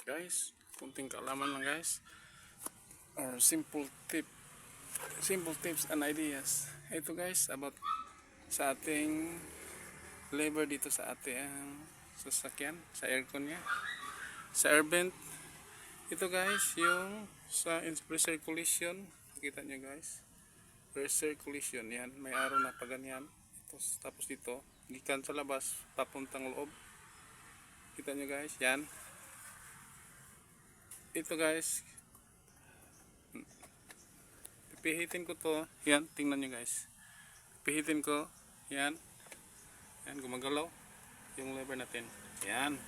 Guys, kunting kaalaman lang guys, or simple tips and ideas. Ito guys, about sa ating lever dito sa ating sasakyan, sa aircon nya, sa air vent. Ito guys, yung sa recirculation, kita nyo guys, recirculation, yan, may araw na pa ganyan. Tapos dito, gikan sa labas, papuntang loob. Kita nyo guys, yan. Ito guys, pihitin ko to, yan, tingnan nyo guys. Pihitin ko, yan. Yan, gumagalaw yung lever natin. Yan.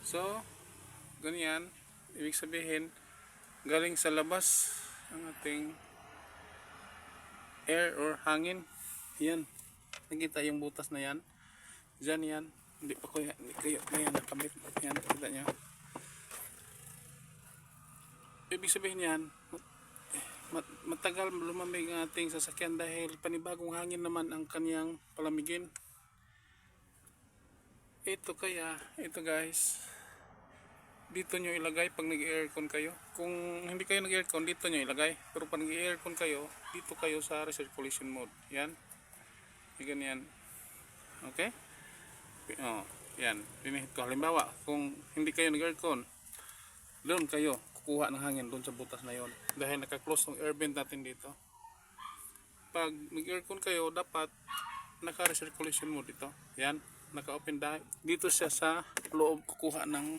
So, ganyan, ibig sabihin, galing sa labas ang ating air or hangin. Yan. Nakita yung butas na yan. Diyan yan. Hindi pa ko yan nakamit. Yan, kita nyo. Ibig sabihin yan, matagal lumamig ang ating sasakyan dahil panibagong hangin naman ang kanyang palamigin. Ito guys, dito nyo ilagay pag nag-aircon kayo. Kung hindi kayo nag-aircon, dito nyo ilagay. Pero pag nag-aircon kayo, dito kayo sa recirculation mode. Yan. Ganyan. Okay? Oh, yan. Pinihit ko. Halimbawa, kung hindi kayo nag-aircon, doon kayo kukuha ng hangin doon sa butas na yon. Dahil naka-close ng air vent natin dito. Pag nag-aircon kayo, dapat naka-recirculation mode dito. Yan. Naka-open dito siya sa loob, kukuha ng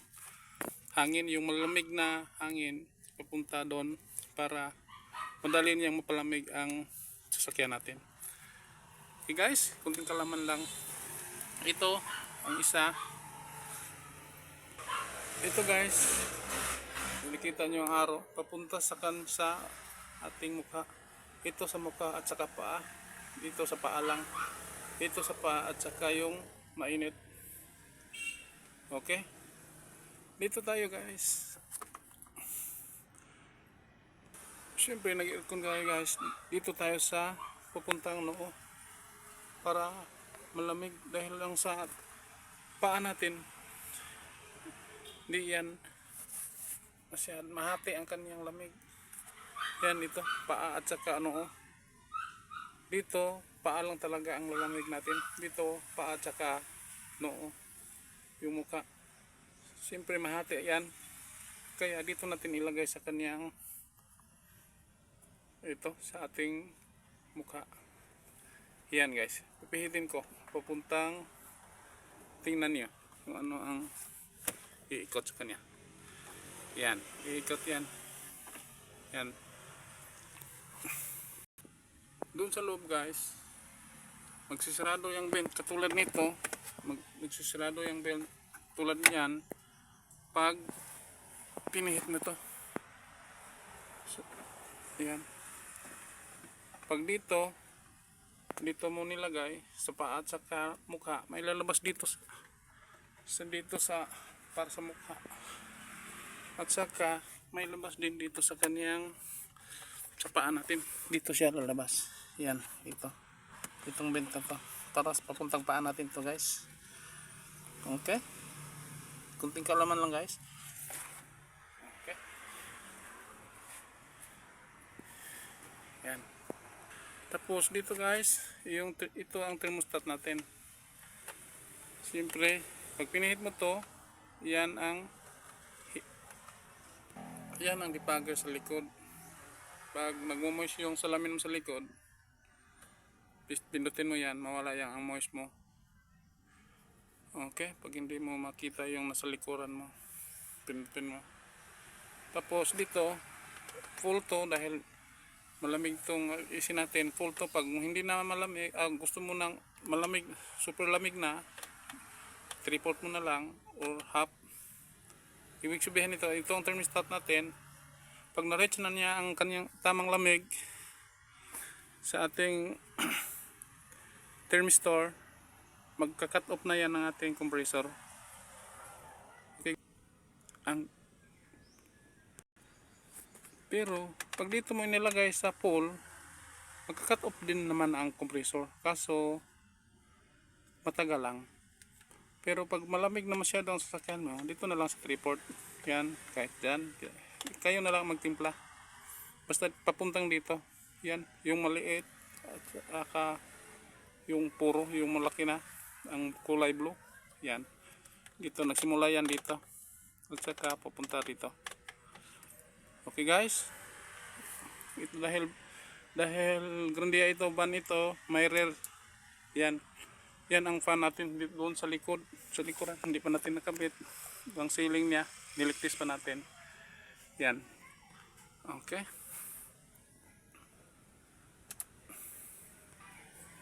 hangin, yung malamig na hangin papunta doon para madali niyang mapalamig ang sasakyan natin. Okay guys, kunting kalaman lang. Ito ang isa. Ito guys, nakikita nyo ang araw papunta sa ating mukha. Ito sa mukha at saka paa. Dito sa paa lang. Ito sa paa at saka yung mainit. Okay? Dito tayo guys. Siyempre nag-aircon tayo guys. Dito tayo sa pupuntang noo para malamig dahil lang sa paa natin. Hindi yan masyad mahati ang kanyang lamig. Yan ito, paa at saka noo. Dito, paa lang talaga ang lalamig natin. Dito, paa at saka noo. Yung mukha. Siyempre mahati yan. Kaya dito natin ilagay sa kanyang ito, sa ating mukha. Yan guys. Pipihitin ko. Papuntang tingnan niyo kung ano ang iikot sa kanya. Yan. Iikot yan. Yan. Doon sa loob guys, magsisarado yung vent katulad nito. Magsisarado yung vent tulad niyan pag pinihit mo to. So, yan. Pag dito mo nilagay sa paa at saka mukha, may lalabas dito sa para sa mukha. At saka may labas din dito sa kanyang sa paa natin. Dito siya lalabas. Yan, ito. Itong benta to. Taras papuntang paa natin to guys. Okay? Kunting kalaman lang guys. Okay? Yan. Tapos dito guys, ito ang thermostat natin. Siyempre, pag pinihit mo to, yan ang debugger sa likod. Pag nagmo-moist yung salamin mo sa likod, pindutin mo yan, mawala yan ang moist mo. Okay, pag hindi mo makita yung nasa likuran mo, pindutin mo. Tapos dito, full to dahil malamig tong isin natin. Full to pag hindi na malamig, gusto mo nang malamig, super lamig na, 3/4 mo na lang or half. Ibig sabihin nito, ito ang thermostat natin. Pag na-reach na niya ang kanyang tamang lamig sa ating thermistor, magka-cut off na yan ng ating compressor. Okay. Pero pag dito mo inilagay sa full, magka-cut off din naman ang compressor. Kaso matagal lang. Pero pag malamig na masyado ang sasakyan mo, dito na lang sa Freeport. Yan, kahit dyan. Kayo na lang magtimpla. Basta papuntang dito. Yan, yung maliit. At saka yung puro, yung malaki na. Ang kulay blue. Yan. Dito, nagsimula yan dito. At saka papunta dito. Okay guys. Ito dahil Grandia ito, van ito, may rear. Yan. Yan ang fan natin doon sa likod. Sa likuran, hindi pa natin nakabit. Ang ceiling niya, niligtis pa natin. Yan. Okay.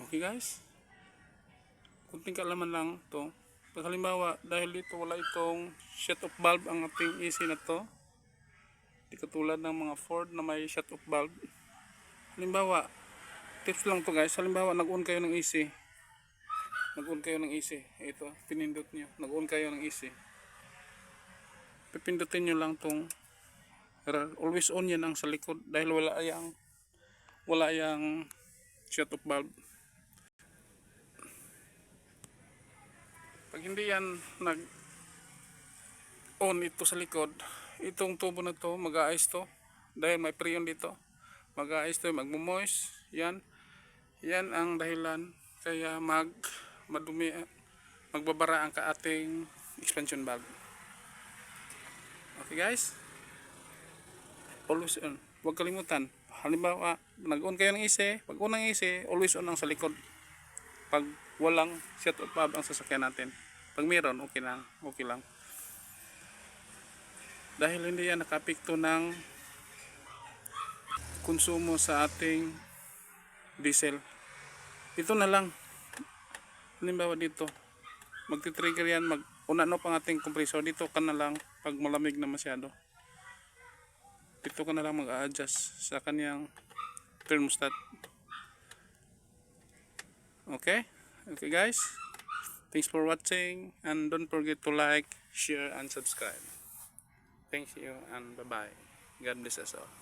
Okay guys. Kunting kaalaman lang to. Pag halimbawa, dahil dito wala itong shut off valve ang ating AC na to. Di katulad ng mga Ford na may shut off valve. Halimbawa, tips lang to guys. Halimbawa, nag-on kayo ng AC. Nag-on kayo ng AC. Ito, pinindot nyo. Nag-on kayo ng AC. Pipindutin nyo lang tong always on yan ang sa likod. Dahil wala yang shut off valve. Pag hindi yan nag-on ito sa likod, itong tubo na to, mag-a-ice to. Dahil may freon dito. Mag-a-ice to, magmo-moist. Yan. Yan ang dahilan kaya magbabara ang ating expansion valve. Okay guys, always on. Huwag kalimutan, halimbawa nag-on kayo ng AC, pag on ng AC, always on ang sa likod. Pag walang shut off valve ang sasakyan natin, pag meron, okay lang. Dahil hindi yan nakapikto ng konsumo sa ating diesel. Ito na lang. Halimbawa dito, magti-trigger yan, una no pang ating compressor. Dito ka na lang pag malamig na masyado. Dito ka na lang mag-a-adjust sa kanyang thermostat. Okay? Okay guys. Thanks for watching and don't forget to like, share and subscribe. Thank you and bye-bye. God bless us all.